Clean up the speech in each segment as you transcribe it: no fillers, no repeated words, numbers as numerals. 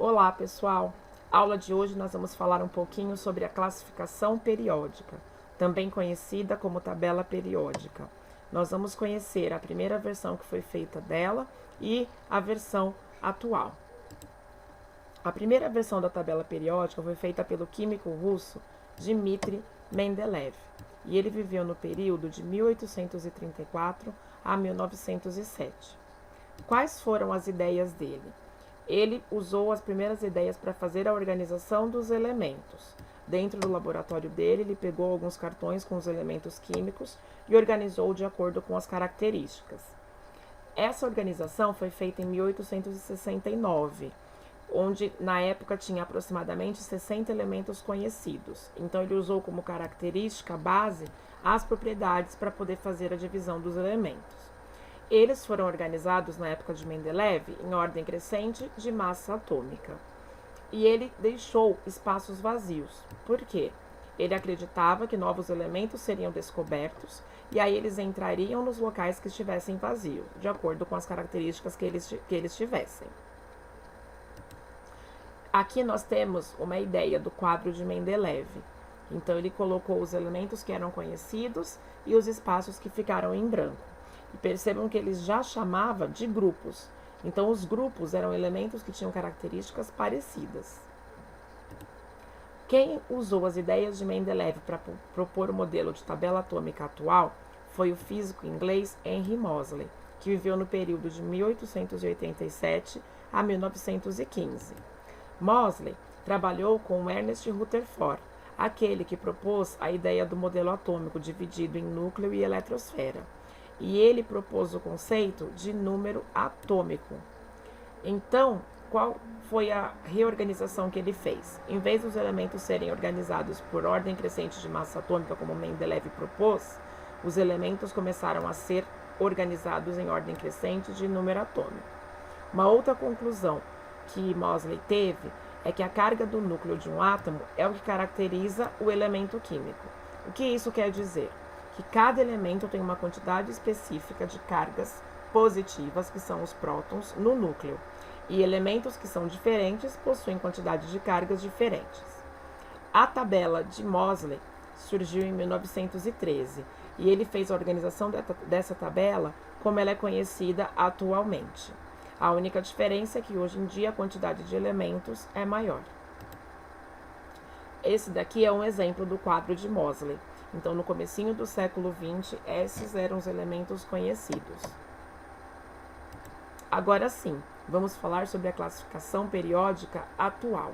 Olá, pessoal! Aula de hoje nós vamos falar um pouquinho sobre a classificação periódica, também conhecida como tabela periódica. Nós vamos conhecer a primeira versão que foi feita dela e a versão atual. A primeira versão da tabela periódica foi feita pelo químico russo Dmitry Mendeleev, e ele viveu no período de 1834 a 1907. Quais foram as ideias dele? Ele usou as primeiras ideias para fazer a organização dos elementos. Dentro do laboratório dele, ele pegou alguns cartões com os elementos químicos e organizou de acordo com as características. Essa organização foi feita em 1869, onde na época tinha aproximadamente 60 elementos conhecidos. Então ele usou como característica base as propriedades para poder fazer a divisão dos elementos. Eles foram organizados na época de Mendeleev em ordem crescente de massa atômica. E ele deixou espaços vazios. Por quê? Ele acreditava que novos elementos seriam descobertos e aí eles entrariam nos locais que estivessem vazios, de acordo com as características que eles tivessem. Aqui nós temos uma ideia do quadro de Mendeleev. Então ele colocou os elementos que eram conhecidos e os espaços que ficaram em branco. E percebam que ele já chamava de grupos. Então, os grupos eram elementos que tinham características parecidas. Quem usou as ideias de Mendeleev para propor o modelo de tabela atômica atual foi o físico inglês Henry Moseley, que viveu no período de 1887 a 1915. Moseley trabalhou com Ernest Rutherford, aquele que propôs a ideia do modelo atômico dividido em núcleo e eletrosfera. E ele propôs o conceito de número atômico. Então, qual foi a reorganização que ele fez? Em vez dos elementos serem organizados por ordem crescente de massa atômica, como Mendeleev propôs, os elementos começaram a ser organizados em ordem crescente de número atômico. Uma outra conclusão que Moseley teve é que a carga do núcleo de um átomo é o que caracteriza o elemento químico. O que isso quer dizer? Que cada elemento tem uma quantidade específica de cargas positivas, que são os prótons, no núcleo, e elementos que são diferentes possuem quantidades de cargas diferentes. A tabela de Moseley surgiu em 1913 e ele fez a organização dessa tabela como ela é conhecida atualmente. A única diferença é que hoje em dia a quantidade de elementos é maior. Esse daqui é um exemplo do quadro de Moseley. Então, no comecinho do século XX, esses eram os elementos conhecidos. Agora sim, vamos falar sobre a classificação periódica atual.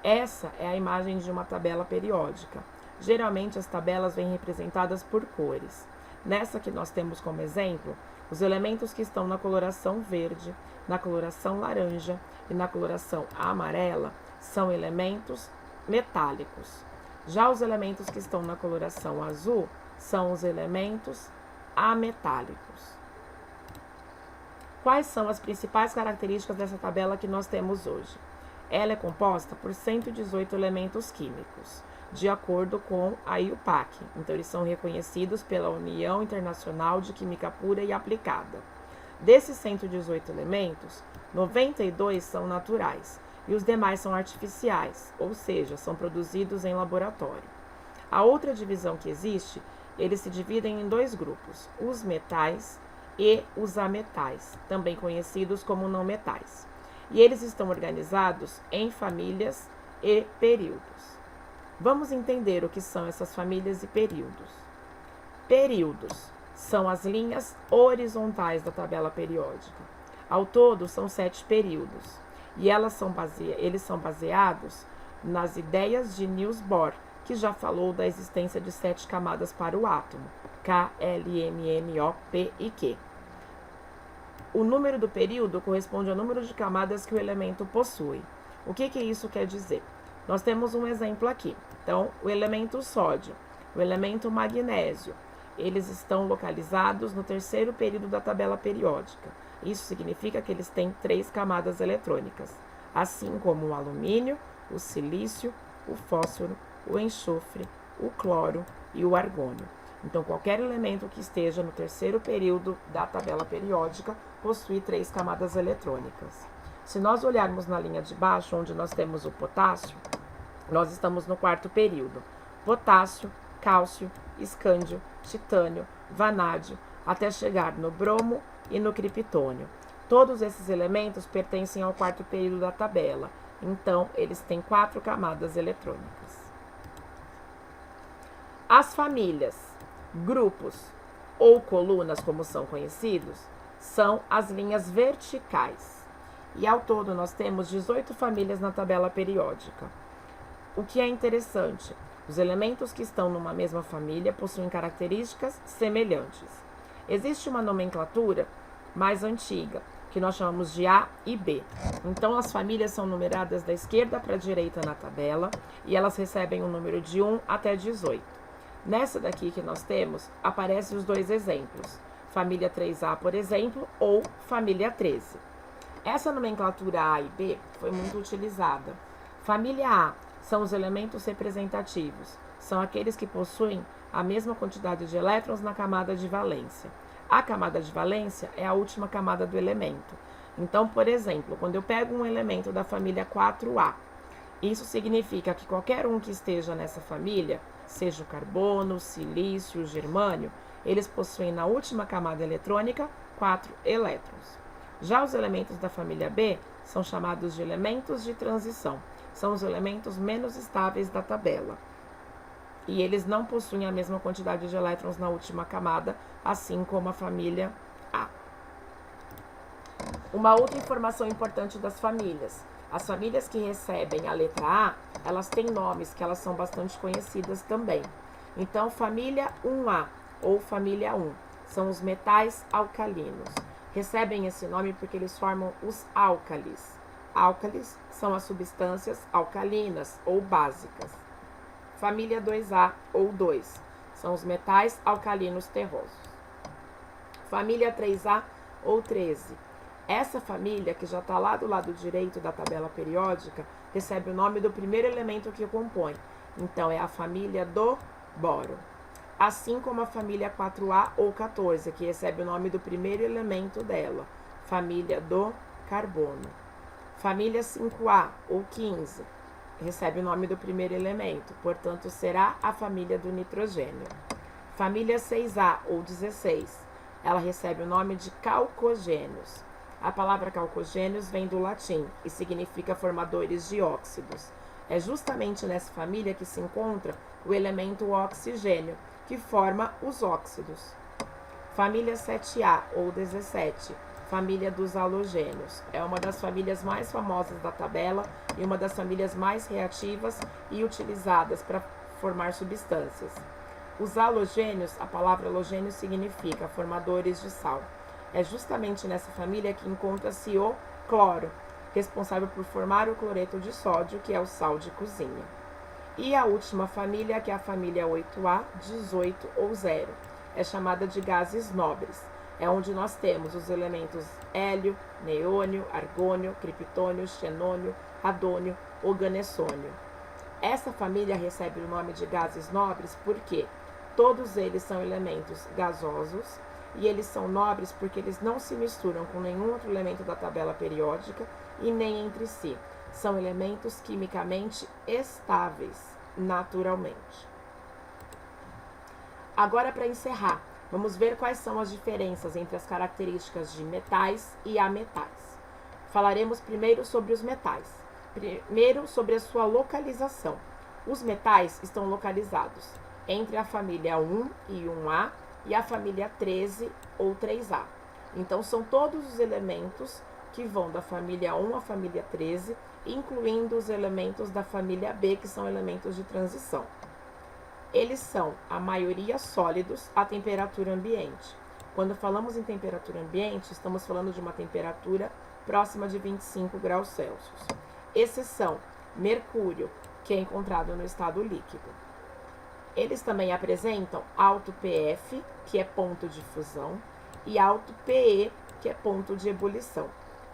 Essa é a imagem de uma tabela periódica. Geralmente, as tabelas vêm representadas por cores. Nessa que nós temos como exemplo, os elementos que estão na coloração verde, na coloração laranja e na coloração amarela são elementos metálicos. Já os elementos que estão na coloração azul são os elementos ametálicos. Quais são as principais características dessa tabela que nós temos hoje? Ela é composta por 118 elementos químicos, de acordo com a IUPAC. Então, eles são reconhecidos pela União Internacional de Química Pura e Aplicada. Desses 118 elementos, 92 são naturais e os demais são artificiais, ou seja, são produzidos em laboratório. A outra divisão que existe, eles se dividem em dois grupos, os metais e os ametais, também conhecidos como não metais. E eles estão organizados em famílias e períodos. Vamos entender o que são essas famílias e períodos. Períodos são as linhas horizontais da tabela periódica. Ao todo, são 7 períodos. E eles são baseados nas ideias de Niels Bohr, que já falou da existência de 7 camadas para o átomo, K, L, M, N, O, P e Q. O número do período corresponde ao número de camadas que o elemento possui. O que isso quer dizer? Nós temos um exemplo aqui. Então, o elemento sódio, o elemento magnésio, eles estão localizados no terceiro período da tabela periódica. Isso significa que eles têm 3 camadas eletrônicas, assim como o alumínio, o silício, o fósforo, o enxofre, o cloro e o argônio. Então, qualquer elemento que esteja no terceiro período da tabela periódica possui 3 camadas eletrônicas. Se nós olharmos na linha de baixo, onde nós temos o potássio, nós estamos no quarto período. Potássio, cálcio, escândio, titânio, vanádio, até chegar no bromo e no criptônio. Todos esses elementos pertencem ao quarto período da tabela, então eles têm 4 camadas eletrônicas. As famílias, grupos ou colunas, como são conhecidos, são as linhas verticais. E ao todo nós temos 18 famílias na tabela periódica. O que é interessante, os elementos que estão numa mesma família possuem características semelhantes. Existe uma nomenclatura mais antiga, que nós chamamos de A e B. Então as famílias são numeradas da esquerda para a direita na tabela e elas recebem o número de 1 até 18. Nessa daqui que nós temos, aparecem os dois exemplos, família 3A, por exemplo, ou família 13. Essa nomenclatura A e B foi muito utilizada. Família A são os elementos representativos, são aqueles que possuem a mesma quantidade de elétrons na camada de valência. A camada de valência é a última camada do elemento. Então, por exemplo, quando eu pego um elemento da família 4A, isso significa que qualquer um que esteja nessa família, seja o carbono, o silício, o germânio, eles possuem na última camada eletrônica 4 elétrons. Já os elementos da família B são chamados de elementos de transição. São os elementos menos estáveis da tabela. E eles não possuem a mesma quantidade de elétrons na última camada, assim como a família A. Uma outra informação importante das famílias. As famílias que recebem a letra A, elas têm nomes que elas são bastante conhecidas também. Então, família 1A ou família 1 são os metais alcalinos. Recebem esse nome porque eles formam os álcalis. Álcalis são as substâncias alcalinas ou básicas. Família 2A ou 2 são os metais alcalinos terrosos. Família 3A ou 13. Essa família, que já está lá do lado direito da tabela periódica, recebe o nome do primeiro elemento que o compõe. Então, é a família do boro. Assim como a família 4A ou 14, que recebe o nome do primeiro elemento dela, família do carbono. Família 5A ou 15 recebe o nome do primeiro elemento, portanto será a família do nitrogênio. Família 6A ou 16, ela recebe o nome de calcogênios. A palavra calcogênios vem do latim e significa formadores de óxidos. É justamente nessa família que se encontra o elemento oxigênio, que forma os óxidos. Família 7A ou 17, família dos halogênios. É uma das famílias mais famosas da tabela e uma das famílias mais reativas e utilizadas para formar substâncias. Os halogênios, a palavra halogênio significa formadores de sal. É justamente nessa família que encontra-se o cloro, responsável por formar o cloreto de sódio, que é o sal de cozinha. E a última família, que é a família 8A, 18 ou 0, é chamada de gases nobres. É onde nós temos os elementos hélio, neônio, argônio, criptônio, xenônio, radônio ou ganesônio. Essa família recebe o nome de gases nobres porque todos eles são elementos gasosos e eles são nobres porque eles não se misturam com nenhum outro elemento da tabela periódica e nem entre si. São elementos quimicamente estáveis, naturalmente. Agora, para encerrar, vamos ver quais são as diferenças entre as características de metais e ametais. Falaremos primeiro sobre os metais. Primeiro, sobre a sua localização. Os metais estão localizados entre a família 1 e 1A e a família 13 ou 3A. Então, são todos os elementos que vão da família 1 à família 13, incluindo os elementos da família B, que são elementos de transição. Eles são, a maioria, sólidos à temperatura ambiente. Quando falamos em temperatura ambiente, estamos falando de uma temperatura próxima de 25 graus Celsius. Exceção, mercúrio, que é encontrado no estado líquido. Eles também apresentam alto PF, que é ponto de fusão, e alto PE, que é ponto de ebulição.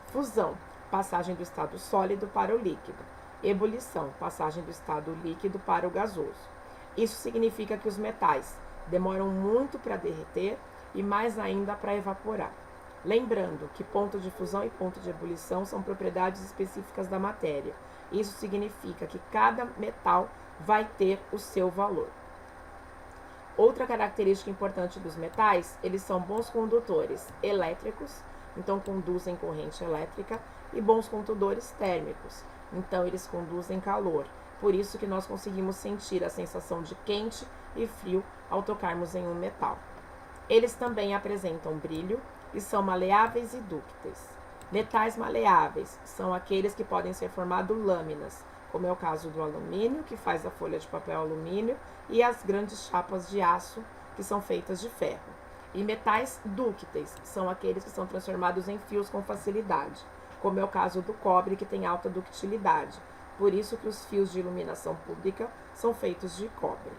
Fusão, passagem do estado sólido para o líquido. Ebulição, passagem do estado líquido para o gasoso. Isso significa que os metais demoram muito para derreter e mais ainda para evaporar. Lembrando que ponto de fusão e ponto de ebulição são propriedades específicas da matéria. Isso significa que cada metal vai ter o seu valor. Outra característica importante dos metais, eles são bons condutores elétricos, então conduzem corrente elétrica, e bons condutores térmicos, então eles conduzem calor. Por isso que nós conseguimos sentir a sensação de quente e frio ao tocarmos em um metal. Eles também apresentam brilho e são maleáveis e dúcteis. Metais maleáveis são aqueles que podem ser formados lâminas, como é o caso do alumínio, que faz a folha de papel alumínio, e as grandes chapas de aço, que são feitas de ferro. E metais dúcteis são aqueles que são transformados em fios com facilidade, como é o caso do cobre, que tem alta ductilidade. Por isso que os fios de iluminação pública são feitos de cobre.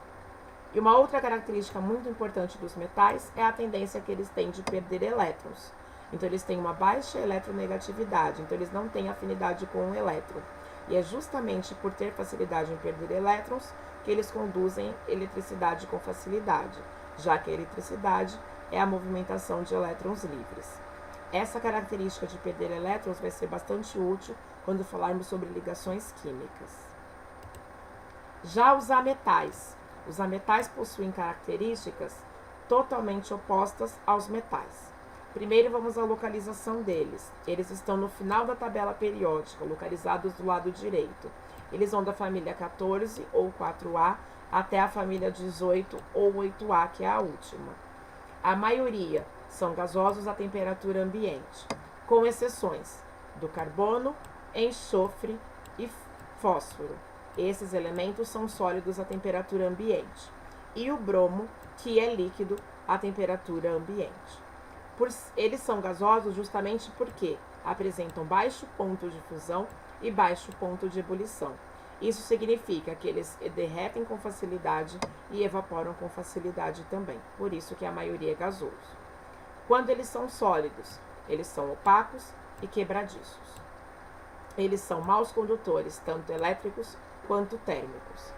E uma outra característica muito importante dos metais é a tendência que eles têm de perder elétrons. Então, eles têm uma baixa eletronegatividade, então eles não têm afinidade com o elétron. E é justamente por ter facilidade em perder elétrons que eles conduzem eletricidade com facilidade, já que a eletricidade é a movimentação de elétrons livres. Essa característica de perder elétrons vai ser bastante útil quando falarmos sobre ligações químicas. Já os ametais. Os ametais possuem características totalmente opostas aos metais. Primeiro vamos à localização deles. Eles estão no final da tabela periódica, localizados do lado direito. Eles vão da família 14 ou 4A até a família 18 ou 8A, que é a última. A maioria são gasosos a temperatura ambiente, com exceções do carbono, enxofre e fósforo. Esses elementos são sólidos a temperatura ambiente. E o bromo, que é líquido a temperatura ambiente. Eles são gasosos justamente porque apresentam baixo ponto de fusão e baixo ponto de ebulição. Isso significa que eles derretem com facilidade e evaporam com facilidade também. Por isso que a maioria é gasoso. Quando eles são sólidos, eles são opacos e quebradiços. Eles são maus condutores, tanto elétricos quanto térmicos.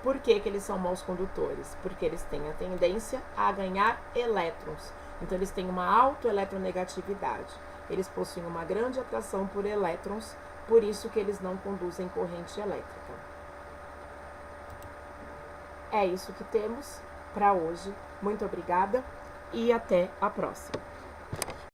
Por que eles são maus condutores? Porque eles têm a tendência a ganhar elétrons. Então, eles têm uma alta eletronegatividade. Eles possuem uma grande atração por elétrons, por isso que eles não conduzem corrente elétrica. É isso que temos para hoje. Muito obrigada e até a próxima.